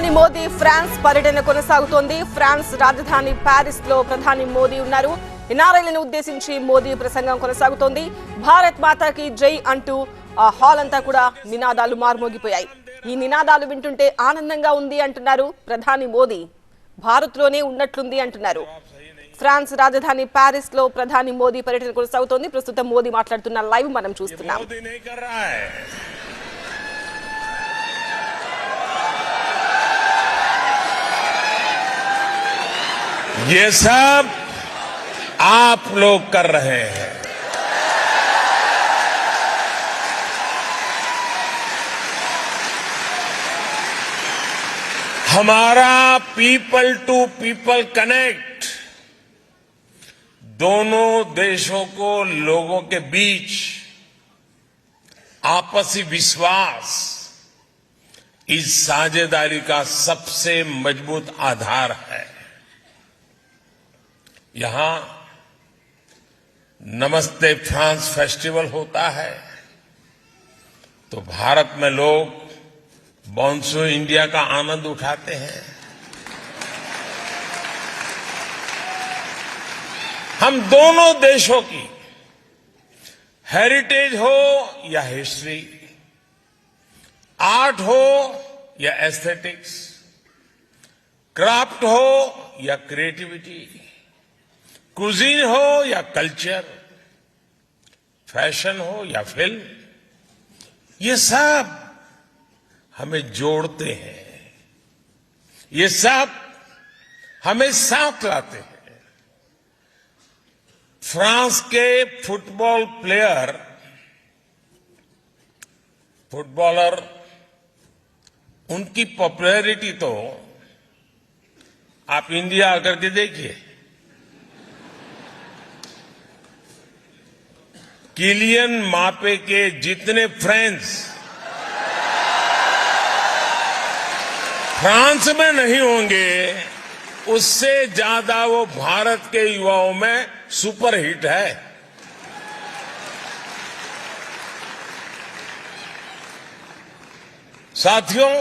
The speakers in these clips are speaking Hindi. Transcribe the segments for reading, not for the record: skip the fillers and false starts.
ప్రధాని మోదీ ఫ్రాన్స్ పర్యటన కొనసాగుతోంది. ఫ్రాన్స్ రాజధాని ప్యారిస్ లో ప్రధాని మోదీ ఉన్నారు. ఎన్ఆర్ఐలను ఉద్దేశించి మోదీ ప్రసంగం కొనసాగుతోంది. భారత్ మాతాకి జై అంటూ హాల్ అంతా కూడా నినాదాలు మార్మోగిపోయాయి. ఈ నినాదాలు వింటుంటే ఆనందంగా ఉంది అంటున్నారు ప్రధాని మోదీ. భారత్ లోనే ఉన్నట్లుంది అంటున్నారు. ఫ్రాన్స్ రాజధాని ప్యారిస్ లో ప్రధాని మోదీ పర్యటన కొనసాగుతోంది. ప్రస్తుతం మోదీ మాట్లాడుతున్న లైవ్ మనం చూస్తున్నాం. ये सब आप लोग कर रहे हैं। हमारा पीपल टू पीपल कनेक्ट दोनों देशों को लोगों के बीच आपसी विश्वास इस साझेदारी का सबसे मजबूत आधार है। यहां नमस्ते फ्रांस फेस्टिवल होता है तो भारत में लोग मॉनसून इंडिया का आनंद उठाते हैं। हम दोनों देशों की हेरिटेज हो या हिस्ट्री, आर्ट हो या एस्थेटिक्स, क्राफ्ट हो या क्रिएटिविटी, कुजीन हो या कल्चर, फैशन हो या फिल्म, ये सब हमें जोड़ते हैं, ये सब हमें साथ लाते हैं। फ्रांस के फुटबॉलर उनकी पॉपुलैरिटी तो आप इंडिया आकर के देखिए। किलियन मापे के जितने फ्रेंड्स फ्रांस में नहीं होंगे, उससे ज्यादा वो भारत के युवाओं में सुपरहिट है। साथियों,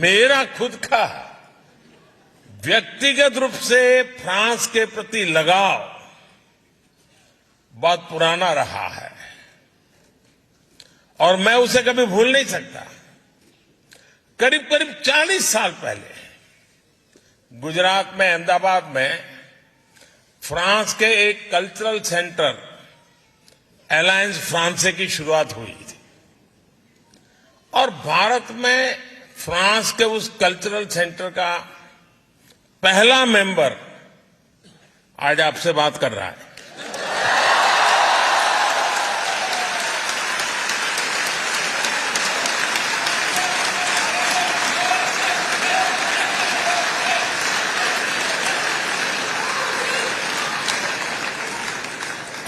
मेरा खुद का व्यक्तिगत रूप से फ्रांस के प्रति लगाव बहुत पुराना रहा है और मैं उसे कभी भूल नहीं सकता। करीब 40 साल पहले गुजरात में अहमदाबाद में फ्रांस के एक कल्चरल सेंटर अलायंस फ्रांसे की शुरुआत हुई थी और भारत में फ्रांस के उस कल्चरल सेंटर का पहला मेंबर आज आपसे बात कर रहा है।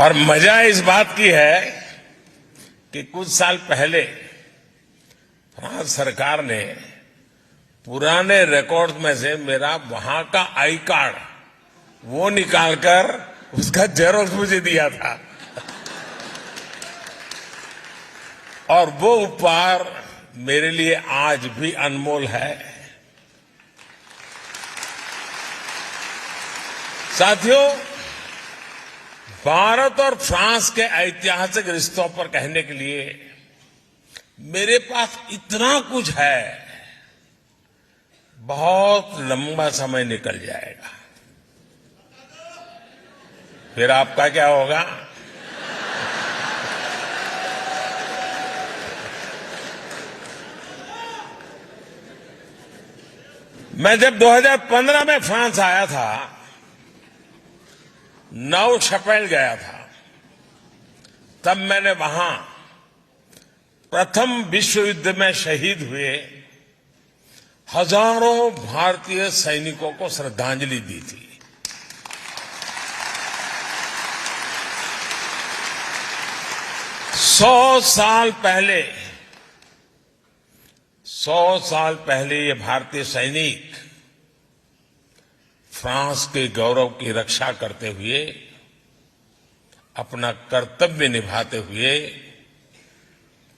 और मजा इस बात की है कि कुछ साल पहले फ्रांस सरकार ने पुराने रिकॉर्ड में से मेरा वहां का आई कार्ड वो निकालकर उसका जेरोक्स मुझे दिया था और वो उपहार मेरे लिए आज भी अनमोल है। साथियों, भारत और फ्रांस के ऐतिहासिक रिश्तों पर कहने के लिए मेरे पास इतना कुछ है, बहुत लंबा समय निकल जाएगा। फिर आपका क्या होगा? मैं जब 2015 में फ्रांस आया था, नौ शपेल गया था, तब मैंने वहां प्रथम विश्व युद्ध में शहीद हुए हजारों भारतीय सैनिकों को श्रद्धांजलि दी थी। सौ साल पहले ये भारतीय सैनिक फ्रांस के गौरव की रक्षा करते हुए, अपना कर्तव्य निभाते हुए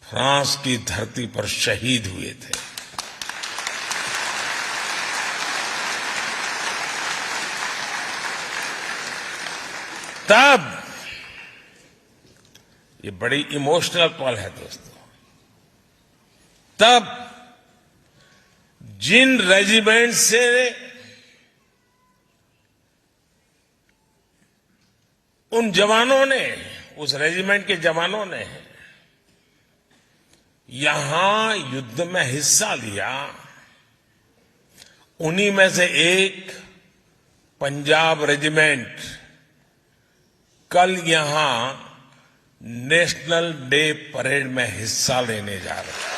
फ्रांस की धरती पर शहीद हुए थे। तब ये बड़ी इमोशनल पल है दोस्तों, तब जिन रेजिमेंट से उन जवानों ने, उस रेजिमेंट के जवानों ने यहां युद्ध में हिस्सा लिया, उन्हीं में से एक पंजाब रेजिमेंट कल यहां नेशनल डे परेड में हिस्सा लेने जा रहे हैं।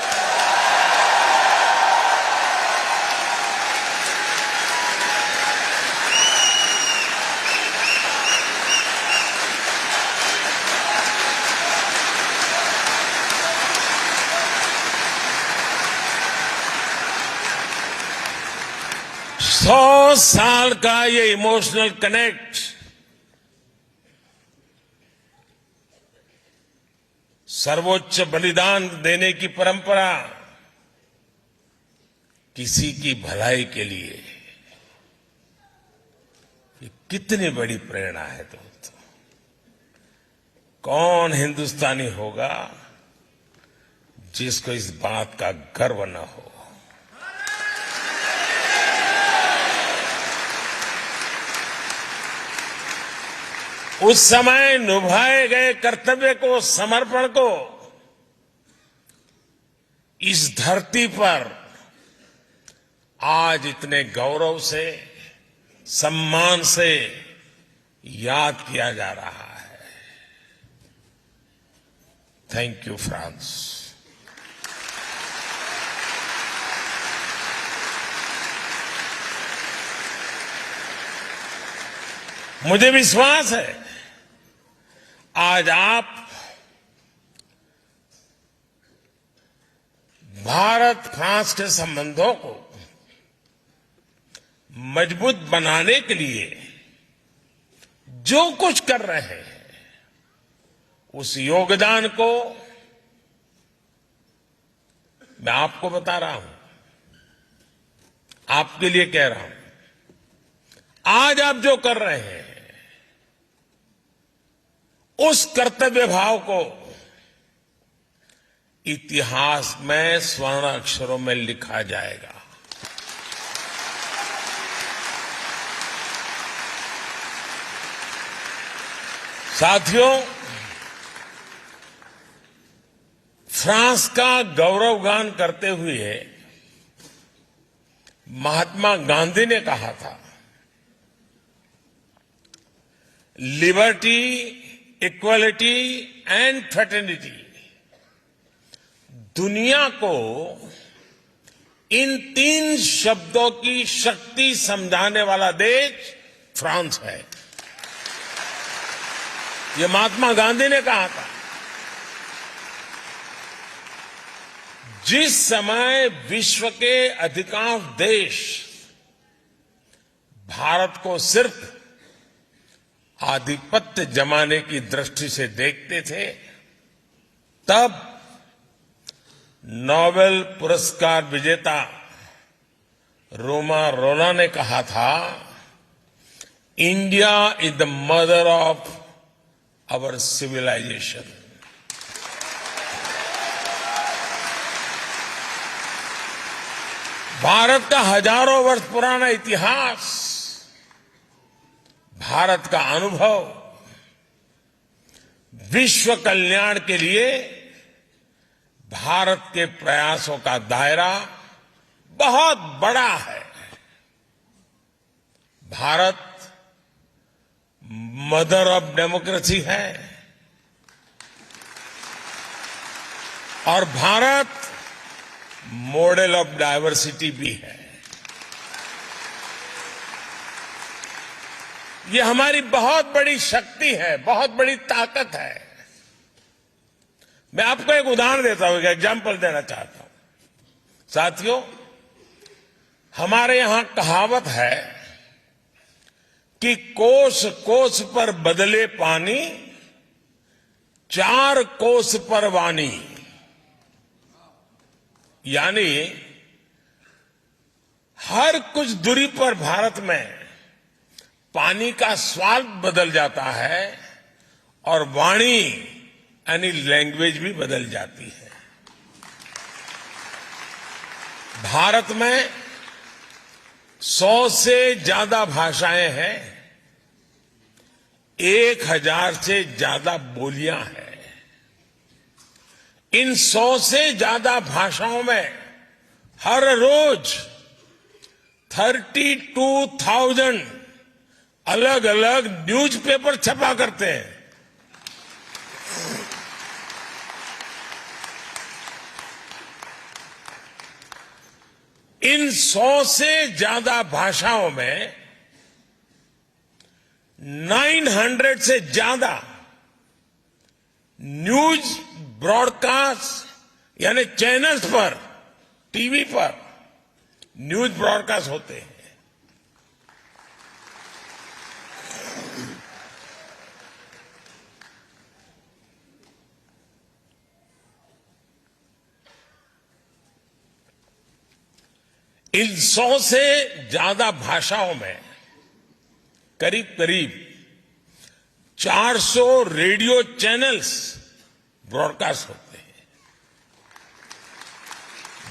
सौ साल का ये इमोशनल कनेक्ट सर्वोच्च बलिदान देने की परंपरा किसी की भलाई के लिए, ये कितनी बड़ी प्रेरणा है दोस्तों। कौन हिंदुस्तानी होगा जिसको इस बात का गर्व न हो। उस समय निभाए गए कर्तव्य को, समर्पण को इस धरती पर आज इतने गौरव से, सम्मान से याद किया जा रहा है। Thank you France. मुझे विश्वास है आज आप भारत फ्रांस के संबंधों को मजबूत बनाने के लिए जो कुछ कर रहे हैं, उस योगदान को मैं आपको बता रहा हूं, आपके लिए कह रहा हूं। आज आप जो कर रहे हैं उस कर्तव्य भाव को इतिहास में स्वर्ण अक्षरों में लिखा जाएगा। साथियों, फ्रांस का गौरवगान करते हुए महात्मा गांधी ने कहा था, लिबर्टी, इक्वालिटी एंड फ्रेटर्निटी, दुनिया को इन तीन शब्दों की शक्ति समझाने वाला देश फ्रांस है। यह महात्मा गांधी ने कहा था। जिस समय विश्व के अधिकांश देश भारत को सिर्फ आधिपत्य जमाने की दृष्टि से देखते थे, तब नोबेल पुरस्कार विजेता रोमा रोला ने कहा था, India is the mother of our civilisation. Bharat का हजारों वर्ष पुराना इतिहास, भारत का अनुभव विश्व कल्याण के लिए भारत के प्रयासों का दायरा बहुत बड़ा है। भारत मदर ऑफ डेमोक्रेसी है और भारत मॉडल ऑफ डायवर्सिटी भी है। ये हमारी बहुत बड़ी शक्ति है, बहुत बड़ी ताकत है। मैं आपको एक उदाहरण देता हूं, एक एग्जाम्पल देना चाहता हूं। साथियों, हमारे यहां कहावत है कि कोस कोस पर बदले पानी, 4 कोस पर वाणी। यानी हर कुछ दूरी पर भारत में पानी का स्वाद बदल जाता है, और वाणी यानी लैंग्वेज भी बदल जाती है। भारत में 100 से ज्यादा भाषाएं हैं, 1000 से ज्यादा बोलियां हैं। इन 100 से ज्यादा भाषाओं में हर रोज 32,000 अलग अलग न्यूज़पेपर छपा करते हैं। इन 100 से ज्यादा भाषाओं में 900 से ज्यादा न्यूज ब्रॉडकास्ट यानी चैनल्स पर, टीवी पर न्यूज ब्रॉडकास्ट होते हैं। इन 100 से ज्यादा भाषाओं में करीब करीब 400 रेडियो चैनल्स ब्रॉडकास्ट होते हैं।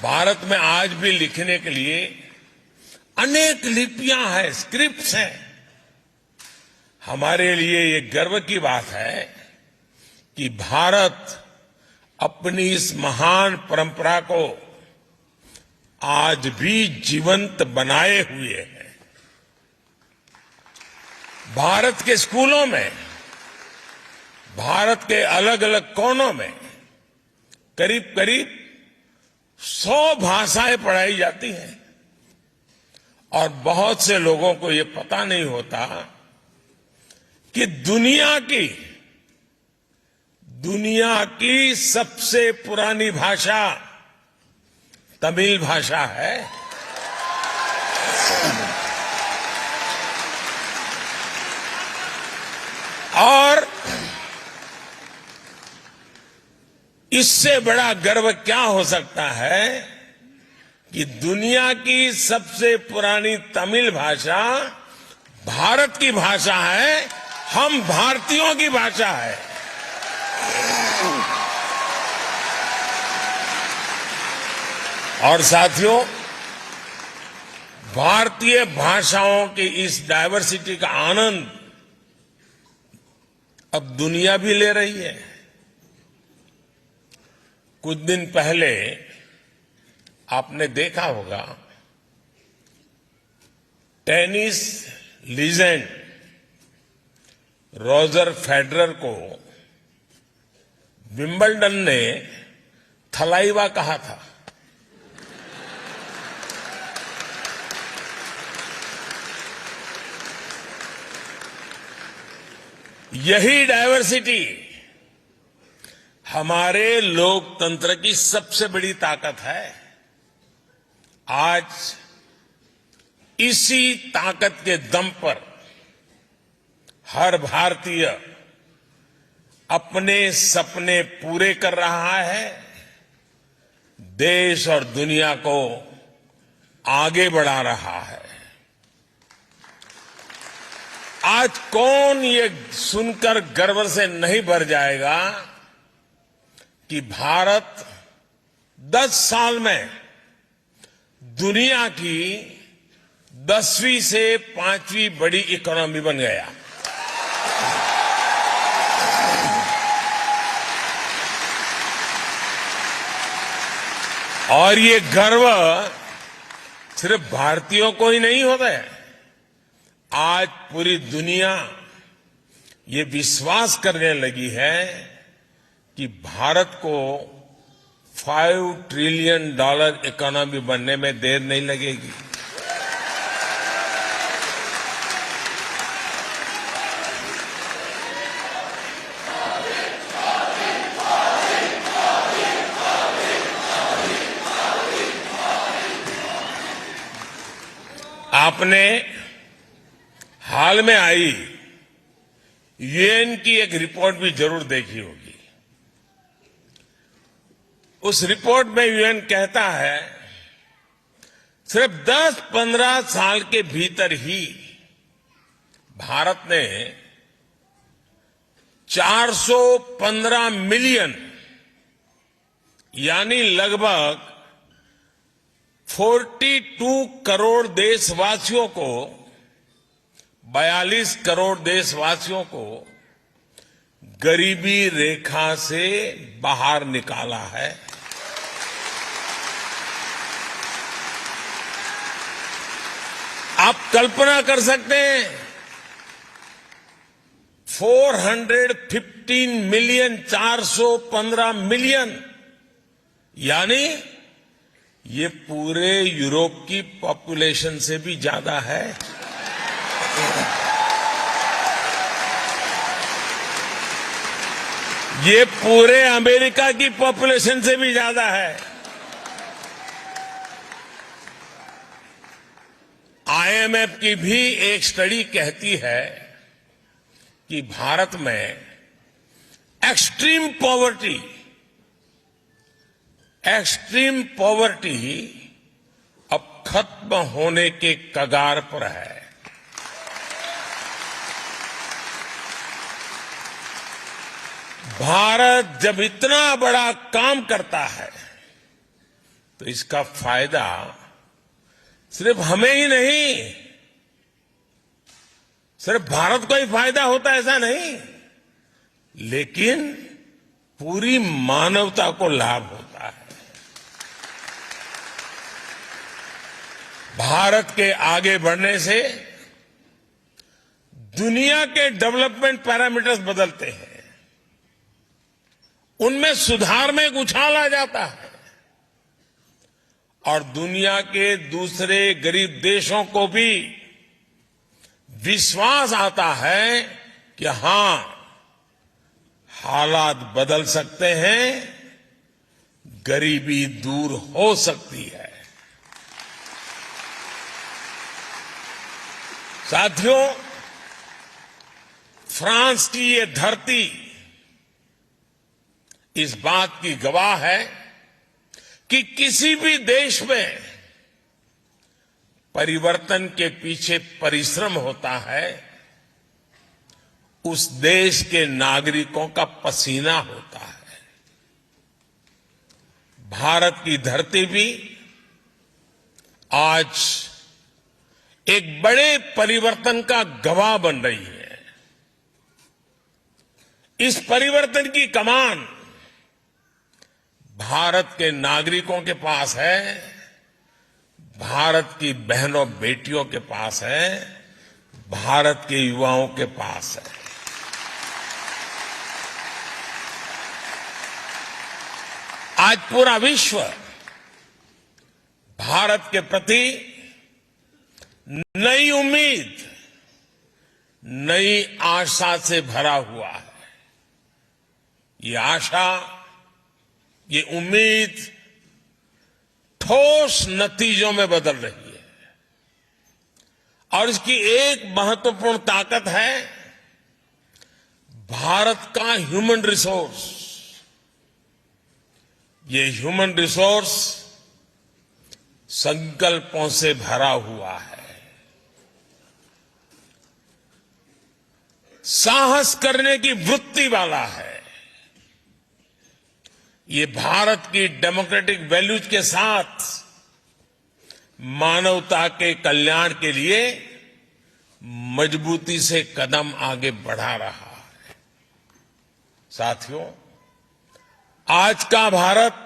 भारत में आज भी लिखने के लिए अनेक लिपियां हैं, स्क्रिप्ट्स हैं। हमारे लिए ये गर्व की बात है कि भारत अपनी इस महान परंपरा को आज भी जीवंत बनाए हुए है। भारत के स्कूलों में, भारत के अलग अलग कोनों में करीब करीब 100 भाषाएं पढ़ाई जाती हैं और बहुत से लोगों को ये पता नहीं होता कि दुनिया की सबसे पुरानी भाषा तमिल भाषा है। और इससे बड़ा गर्व क्या हो सकता है कि दुनिया की सबसे पुरानी तमिल भाषा भारत की भाषा है, हम भारतीयों की भाषा है। और साथियों, भारतीय भाषाओं की इस डायवर्सिटी का आनंद अब दुनिया भी ले रही है। कुछ दिन पहले आपने देखा होगा, टेनिस लीजेंड रॉजर फेडरर को विंबलडन ने थलाइवा कहा था। यही डायवर्सिटी हमारे लोकतंत्र की सबसे बड़ी ताकत है। आज इसी ताकत के दम पर हर भारतीय अपने सपने पूरे कर रहा है, देश और दुनिया को आगे बढ़ा रहा है। आज कौन ये सुनकर गर्व से नहीं भर जाएगा कि भारत 10 साल में दुनिया की 10वीं से 5वीं बड़ी इकोनॉमी बन गया। और ये गर्व सिर्फ भारतीयों को ही नहीं होता है। आज पूरी दुनिया ये विश्वास करने लगी है कि भारत को $5 ट्रिलियन इकोनॉमी बनने में देर नहीं लगेगी। आपने हाल में आई यूएन की एक रिपोर्ट भी जरूर देखी होगी। उस रिपोर्ट में यूएन कहता है सिर्फ 10-15 साल के भीतर ही भारत ने 415 मिलियन यानी लगभग 42 करोड़ देशवासियों को 42 करोड़ देशवासियों को गरीबी रेखा से बाहर निकाला है। आप कल्पना कर सकते हैं 415 मिलियन 415 मिलियन यानी ये पूरे यूरोप की पॉपुलेशन से भी ज्यादा है। ये पूरे अमेरिका की पॉपुलेशन से भी ज्यादा है। आईएमएफ की भी एक स्टडी कहती है कि भारत में एक्सट्रीम पॉवर्टी अब खत्म होने के कगार पर है। भारत जब इतना बड़ा काम करता है तो इसका फायदा सिर्फ हमें ही नहीं, सिर्फ भारत को ही फायदा होता ऐसा नहीं, लेकिन पूरी मानवता को लाभ होता है। भारत के आगे बढ़ने से दुनिया के डेवलपमेंट पैरामीटर्स बदलते हैं, उनमें सुधार में एक उछाल आ जाता है और दुनिया के दूसरे गरीब देशों को भी विश्वास आता है कि हां, हालात बदल सकते हैं, गरीबी दूर हो सकती है। साथियों, फ्रांस की ये धरती इस बात की गवाह है कि किसी भी देश में परिवर्तन के पीछे परिश्रम होता है, उस देश के नागरिकों का पसीना होता है। भारत की धरती भी आज एक बड़े परिवर्तन का गवाह बन रही है। इस परिवर्तन की कमान भारत के नागरिकों के पास है, भारत की बहनों बेटियों के पास है, भारत के युवाओं के पास है। आज पूरा विश्व भारत के प्रति नई उम्मीद, नई आशा से भरा हुआ है। ये आशा, ये उम्मीद ठोस नतीजों में बदल रही है और इसकी एक महत्वपूर्ण ताकत है भारत का ह्यूमन रिसोर्स। ये ह्यूमन रिसोर्स संकल्पों से भरा हुआ है, साहस करने की वृत्ति वाला है। ये भारत की डेमोक्रेटिक वैल्यूज के साथ मानवता के कल्याण के लिए मजबूती से कदम आगे बढ़ा रहा है। साथियों, आज का भारत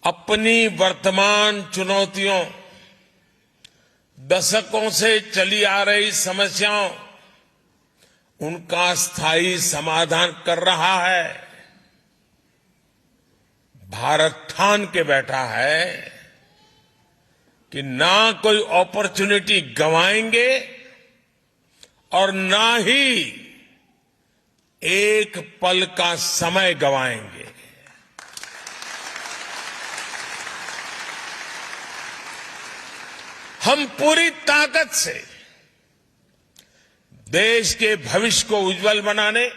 अपनी वर्तमान चुनौतियों, दशकों से चली आ रही समस्याओं, उनका स्थायी समाधान कर रहा है। भारत ठान के बैठा है कि ना कोई अपॉर्चुनिटी गंवाएंगे और ना ही एक पल का समय गंवाएंगे। हम पूरी ताकत से देश के भविष्य को उज्जवल बनाने,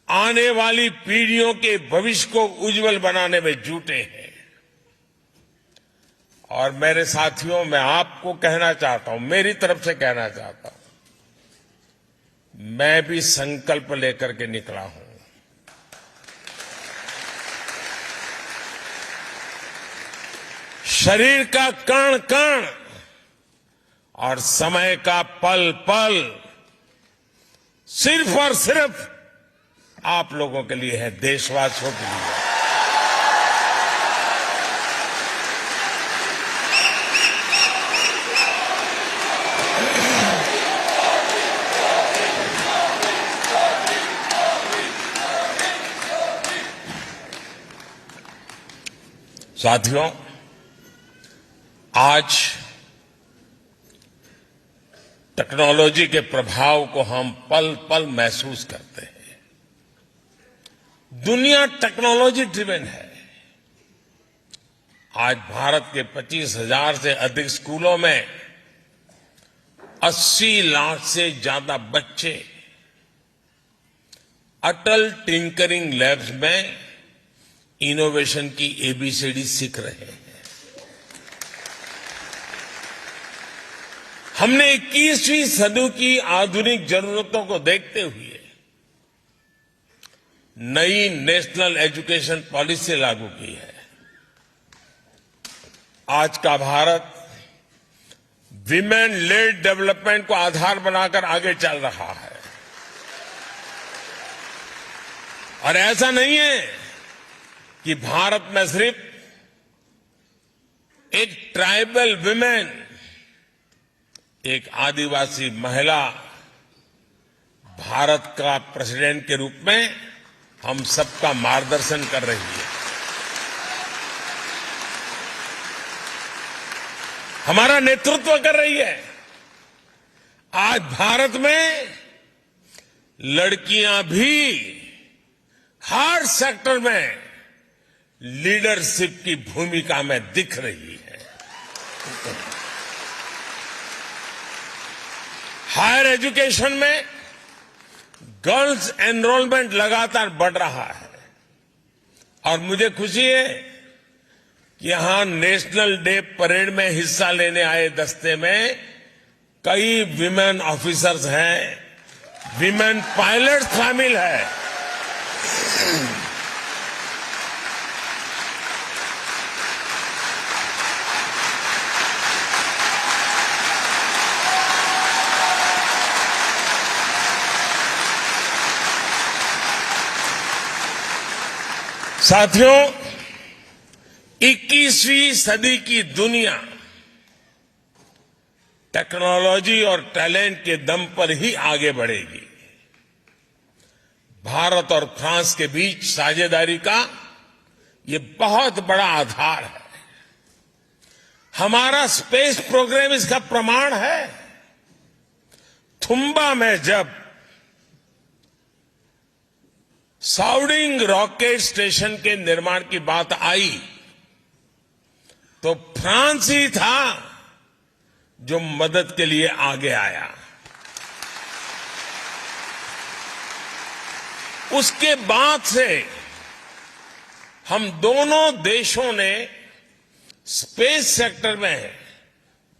आने वाली पीढ़ियों के भविष्य को उज्जवल बनाने में जुटे हैं। और मेरे साथियों, मैं आपको कहना चाहता हूं, मेरी तरफ से कहना चाहता हूं, मैं भी संकल्प लेकर के निकला हूं। शरीर का कण कण और समय का पल पल सिर्फ और सिर्फ आप लोगों के लिए है, देशवासियों के लिए। साथियों, आज टेक्नोलॉजी के प्रभाव को हम पल पल महसूस करते हैं। दुनिया टेक्नोलॉजी ड्रिवन है। आज भारत के 25,000 से अधिक स्कूलों में 80 लाख से ज्यादा बच्चे अटल टिंकरिंग लैब्स में इनोवेशन की एबीसीडी सीख रहे हैं। हमने 21वीं सदी की आधुनिक जरूरतों को देखते हुए नई नेशनल एजुकेशन पॉलिसी लागू की है। आज का भारत विमेन लेड डेवलपमेंट को आधार बनाकर आगे चल रहा है। और ऐसा नहीं है कि भारत में सिर्फ एक ट्राइबल विमेन, एक आदिवासी महिला भारत का प्रेसिडेंट के रूप में हम सबका मार्गदर्शन कर रही है। हमारा नेतृत्व कर रही है। आज भारत में लड़कियां भी हर सेक्टर में लीडरशिप की भूमिका में दिख रही है। हायर एजुकेशन में गर्ल्स एनरोलमेंट लगातार बढ़ रहा है और मुझे खुशी है कि यहां नेशनल डे परेड में हिस्सा लेने आए दस्ते में कई विमेन ऑफिसर्स हैं, विमेन पायलट शामिल है। साथियों, 21वीं सदी की दुनिया टेक्नोलॉजी और टैलेंट के दम पर ही आगे बढ़ेगी। भारत और फ्रांस के बीच साझेदारी का ये बहुत बड़ा आधार है। हमारा स्पेस प्रोग्राम इसका प्रमाण है। थुम्बा में जब साउडिंग रॉकेट स्टेशन के निर्माण की बात आई तो फ्रांस ही था जो मदद के लिए आगे आया। उसके बाद से हम दोनों देशों ने स्पेस सेक्टर में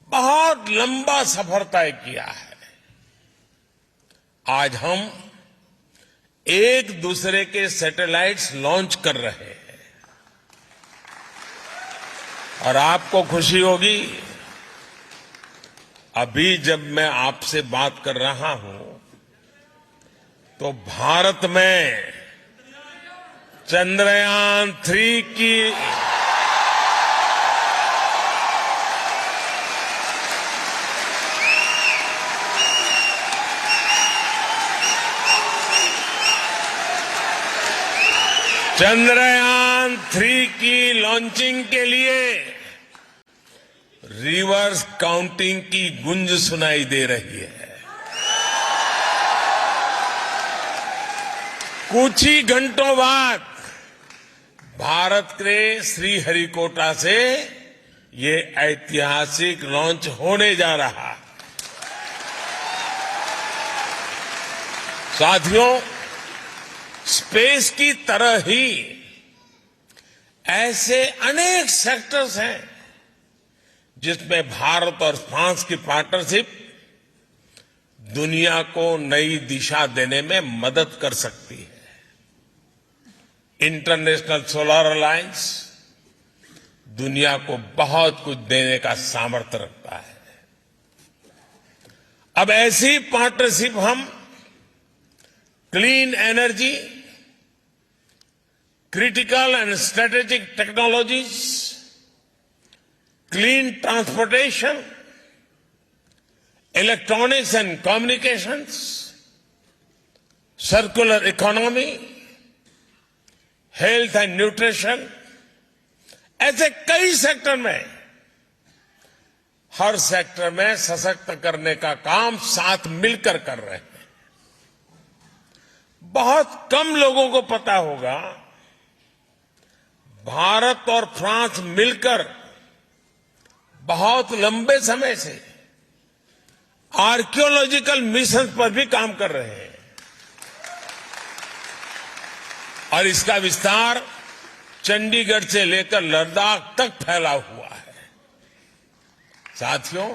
बहुत लंबा सफर तय किया है। आज हम एक दूसरे के सैटेलाइट्स लॉन्च कर रहे हैं और आपको खुशी होगी, अभी जब मैं आपसे बात कर रहा हूं तो भारत में चंद्रयान 3 की लॉन्चिंग के लिए रिवर्स काउंटिंग की गूंज सुनाई दे रही है। कुछ ही घंटों बाद भारत के श्रीहरिकोटा से ये ऐतिहासिक लॉन्च होने जा रहा है। साथियों, स्पेस की तरह ही ऐसे अनेक सेक्टर्स हैं जिसमें भारत और फ्रांस की पार्टनरशिप दुनिया को नई दिशा देने में मदद कर सकती है। इंटरनेशनल सोलर अलायंस दुनिया को बहुत कुछ देने का सामर्थ्य रखता है। अब ऐसी पार्टनरशिप हम clean energy, critical and strategic technologies, clean transportation, electronics and communications, circular economy, health and nutrition, ऐसे कई सेक्टर में, हर सेक्टर में सशक्त करने का काम साथ मिलकर कर रहे हैं। बहुत कम लोगों को पता होगा, भारत और फ्रांस मिलकर बहुत लंबे समय से आर्कियोलॉजिकल मिशन पर भी काम कर रहे हैं और इसका विस्तार चंडीगढ़ से लेकर लद्दाख तक फैला हुआ है। साथियों,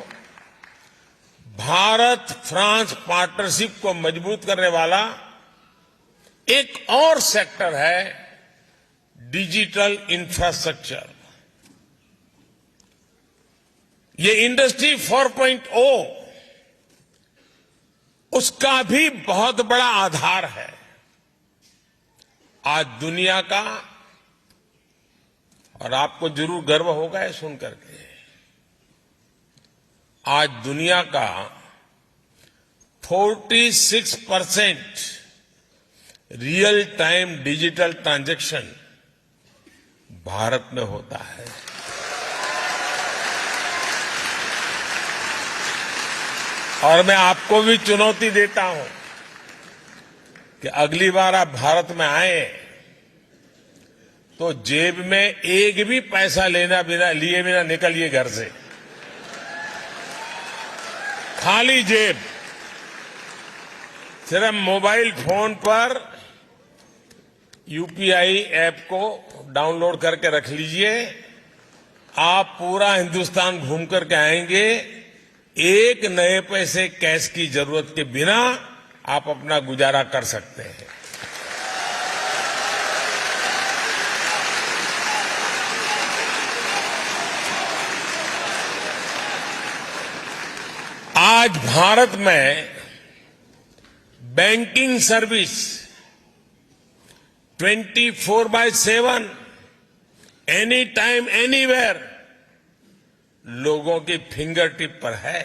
भारत फ्रांस पार्टनरशिप को मजबूत करने वाला एक और सेक्टर है डिजिटल इंफ्रास्ट्रक्चर। ये इंडस्ट्री 4.0 उसका भी बहुत बड़ा आधार है। आज दुनिया का, और आपको जरूर गर्व होगा ये सुनकर के, आज दुनिया का 46% real time digital transaction Bharat में होता है। और मैं आपको भी चुनौती देता हूं कि अगली बार आप भारत में आए तो जेब में एक भी पैसा लिए बिना निकलिए घर से। खाली जेब, सिर्फ मोबाइल फोन पर यूपीआई ऐप को डाउनलोड करके रख लीजिए। आप पूरा हिंदुस्तान घूम करके आएंगे, एक नए पैसे कैश की जरूरत के बिना आप अपना गुजारा कर सकते हैं। आज भारत में banking service 24/7 any time anywhere लोगों की फिंगर टिप पर है।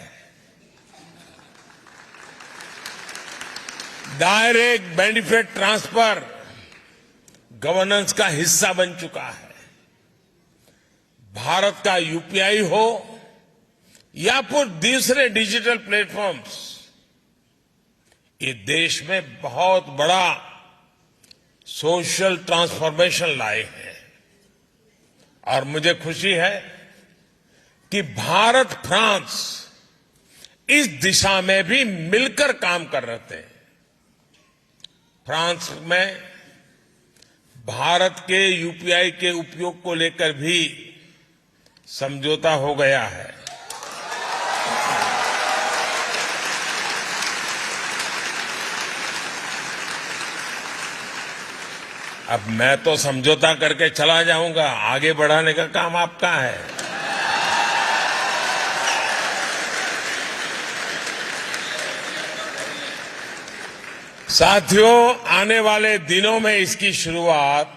डायरेक्ट बेनिफिट ट्रांसफर गवर्नेंस का हिस्सा बन चुका है। भारत का यूपीआई हो या फिर दूसरे डिजिटल प्लेटफॉर्म्स, ये देश में बहुत बड़ा सोशल ट्रांसफॉर्मेशन लाए हैं। और मुझे खुशी है कि भारत फ्रांस इस दिशा में भी मिलकर काम कर रहे थे। फ्रांस में भारत के यूपीआई के उपयोग को लेकर भी समझौता हो गया है। अब मैं तो समझौता करके चला जाऊंगा, आगे बढ़ाने का काम आपका है। साथियों, आने वाले दिनों में इसकी शुरुआत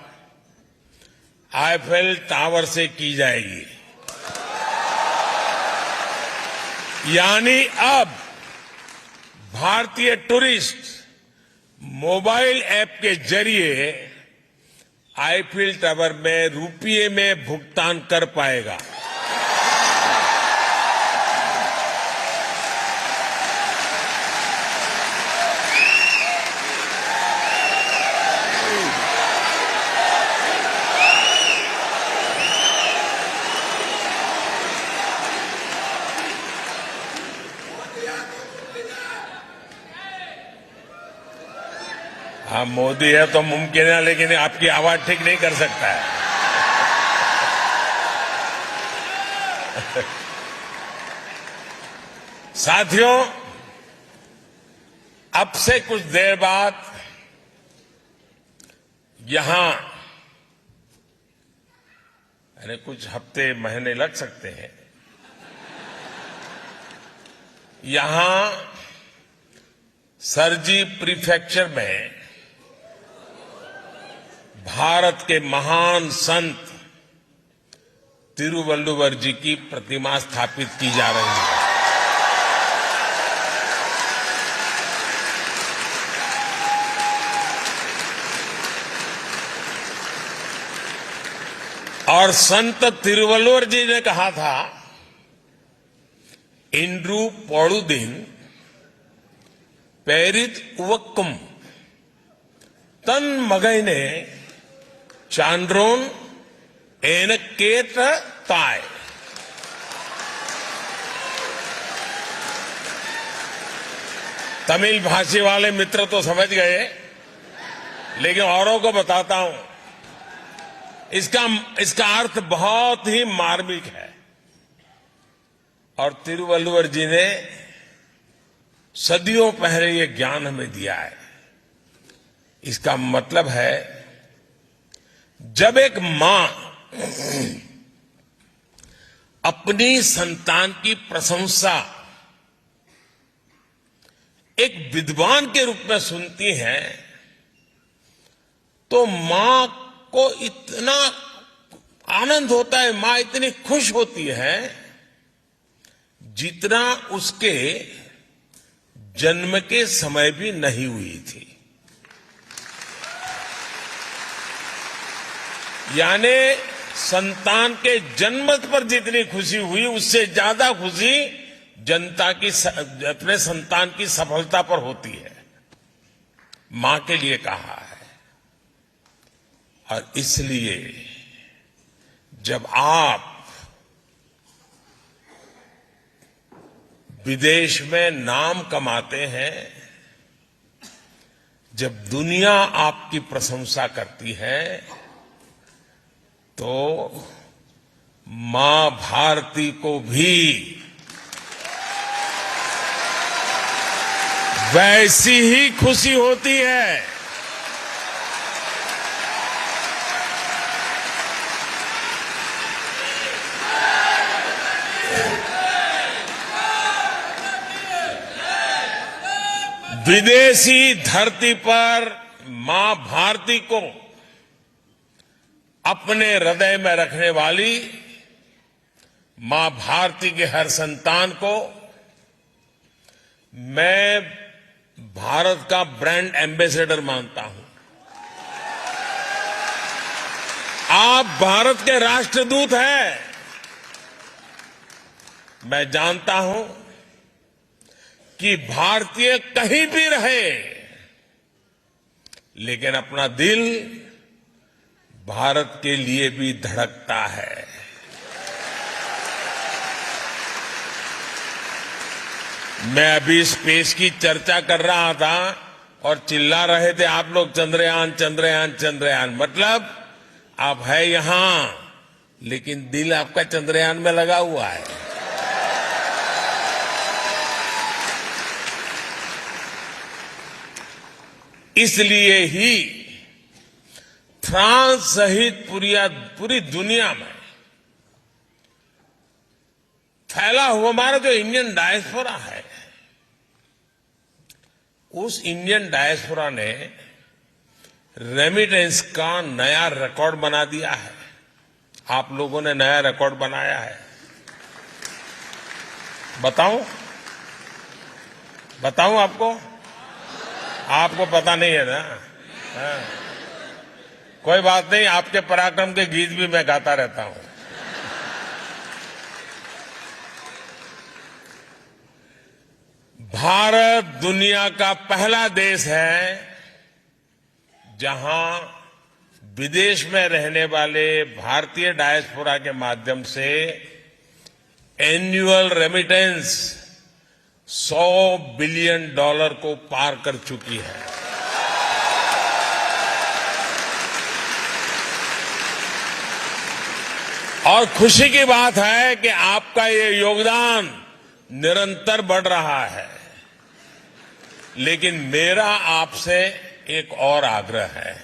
आईफेल टावर से की जाएगी। यानी अब भारतीय टूरिस्ट मोबाइल ऐप के जरिए आईफेल टावर में रुपये में भुगतान कर पाएगा। हाँ, मोदी है तो मुमकिन है, लेकिन आपकी आवाज ठीक नहीं कर सकता है। साथियों, अब से कुछ देर बाद यहां यानी कुछ हफ्ते महीने लग सकते हैं, यहां सरजी प्रीफेक्चर में भारत के महान संत तिरुवल्लुवर जी की प्रतिमा स्थापित की जा रही है। और संत तिरुवल्लुवर जी ने कहा था, इंद्रू पौड़ुदिन पेरित उवक्कुम तन मगैने चांड्रोन एनकेट ताय। तमिल भाषी वाले मित्र तो समझ गए, लेकिन औरों को बताता हूं, इसका अर्थ बहुत ही मार्मिक है। और तिरुवल्लुवर जी ने सदियों पहले ये ज्ञान हमें दिया है। इसका मतलब है, जब एक मां अपनी संतान की प्रशंसा एक विद्वान के रूप में सुनती है, तो मां को इतना आनंद होता है, मां इतनी खुश होती है जितना उसके जन्म के समय भी नहीं हुई थी। यानी संतान के जन्म पर जितनी खुशी हुई, उससे ज्यादा खुशी जनता की अपने संतान की सफलता पर होती है। मां के लिए कहा है। और इसलिए जब आप विदेश में नाम कमाते हैं, जब दुनिया आपकी प्रशंसा करती है, तो मां भारती को भी वैसी ही खुशी होती है। विदेशी धरती पर मां भारती को अपने हृदय में रखने वाली मां भारती के हर संतान को मैं भारत का ब्रांड एम्बेसडर मानता हूं। आप भारत के राष्ट्रदूत हैं। मैं जानता हूं कि भारतीय कहीं भी रहे, लेकिन अपना दिल भारत के लिए भी धड़कता है। मैं अभी स्पेस की चर्चा कर रहा था और चिल्ला रहे थे आप लोग, चंद्रयान चंद्रयान चंद्रयान। मतलब आप है यहां, लेकिन दिल आपका चंद्रयान में लगा हुआ है। इसलिए ही फ्रांस सहित पूरी दुनिया में फैला हुआ हमारा जो इंडियन डायस्पोरा है, उस इंडियन डायस्पोरा ने रेमिटेंस का नया रिकॉर्ड बना दिया है। आप लोगों ने नया रिकॉर्ड बनाया है। बताऊं आपको? आपको पता नहीं है ना? हाँ। कोई बात नहीं, आपके पराक्रम के गीत भी मैं गाता रहता हूं। भारत दुनिया का पहला देश है जहां विदेश में रहने वाले भारतीय डायस्पोरा के माध्यम से एनुअल रेमिटेंस $100 बिलियन को पार कर चुकी है। और खुशी की बात है कि आपका ये योगदान निरंतर बढ़ रहा है। लेकिन मेरा आपसे एक और आग्रह है।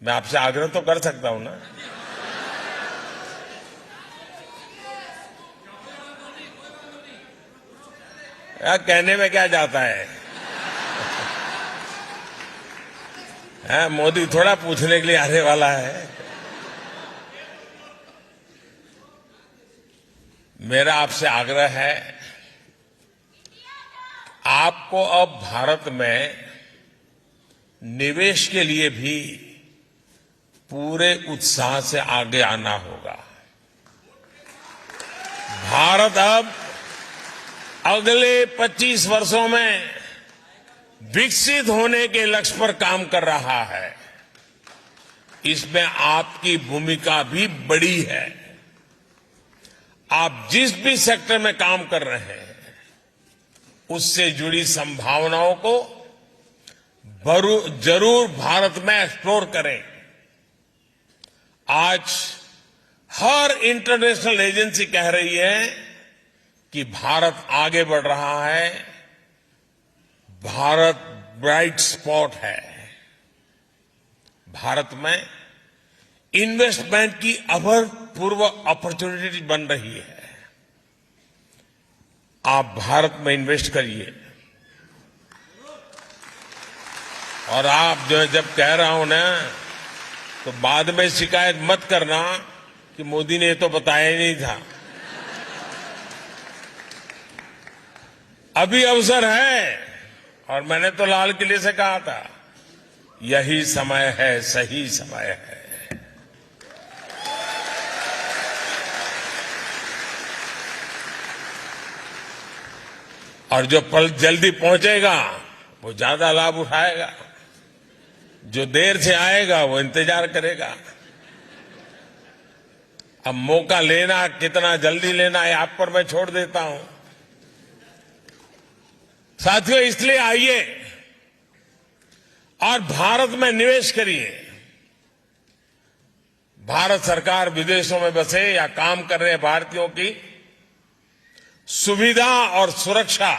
मैं आपसे आग्रह तो कर सकता हूं ना? यार कहने में क्या जाता है? मोदी थोड़ा पूछने के लिए आने वाला है। मेरा आपसे आग्रह है, आपको अब भारत में निवेश के लिए भी पूरे उत्साह से आगे आना होगा। भारत अब अगले 25 वर्षों में विकसित होने के लक्ष्य पर काम कर रहा है। इसमें आपकी भूमिका भी बड़ी है। आप जिस भी सेक्टर में काम कर रहे हैं, उससे जुड़ी संभावनाओं को जरूर भारत में एक्सप्लोर करें। आज हर इंटरनेशनल एजेंसी कह रही है कि भारत आगे बढ़ रहा है, भारत ब्राइट स्पॉट है। भारत में इन्वेस्टमेंट की अभूतपूर्व अपॉर्चुनिटी बन रही है। आप भारत में इन्वेस्ट करिए। और आप जो जब कह रहा हूं ना, तो बाद में शिकायत मत करना कि मोदी ने तो बताया ही नहीं था। अभी अवसर है, और मैंने तो लाल किले से कहा था, यही समय है, सही समय है। और जो पल जल्दी पहुंचेगा वो ज्यादा लाभ उठाएगा, जो देर से आएगा वो इंतजार करेगा। अब मौका लेना, कितना जल्दी लेना है, आप पर मैं छोड़ देता हूं। साथियों, इसलिए आइए और भारत में निवेश करिए। भारत सरकार विदेशों में बसे या काम कर रहे भारतीयों की सुविधा और सुरक्षा,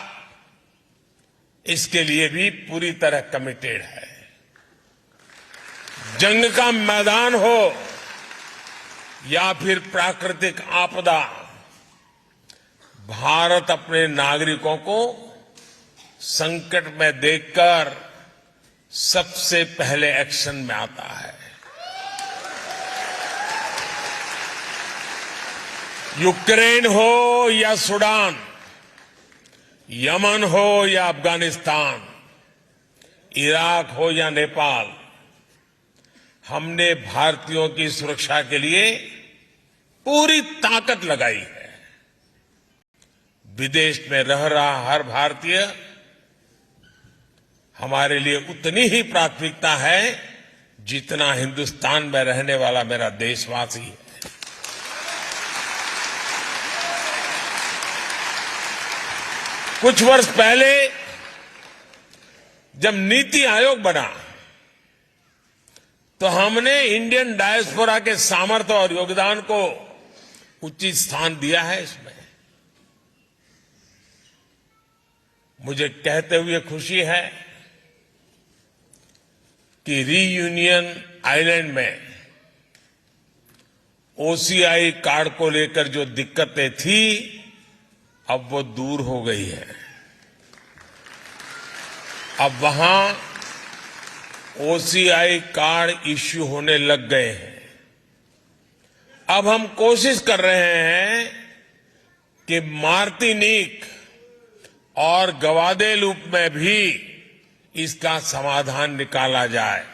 इसके लिए भी पूरी तरह कमिटेड है। जंग का मैदान हो या फिर प्राकृतिक आपदा, भारत अपने नागरिकों को संकट में देखकर सबसे पहले एक्शन में आता है। यूक्रेन हो या सूडान, यमन हो या अफगानिस्तान, इराक हो या नेपाल, हमने भारतीयों की सुरक्षा के लिए पूरी ताकत लगाई है। विदेश में रह रहा हर भारतीय हमारे लिए उतनी ही प्राथमिकता है जितना हिंदुस्तान में रहने वाला मेरा देशवासी है। कुछ वर्ष पहले जब नीति आयोग बना, तो हमने इंडियन डायस्पोरा के सामर्थ्य और योगदान को उचित स्थान दिया है। इसमें मुझे कहते हुए खुशी है कि रीयूनियन आइलैंड में ओसीआई कार्ड को लेकर जो दिक्कतें थी, अब वो दूर हो गई है। अब वहां ओसीआई कार्ड इश्यू होने लग गए हैं। अब हम कोशिश कर रहे हैं कि मार्टिनिक और ग्वादेलूप में भी इसका समाधान निकाला जाए।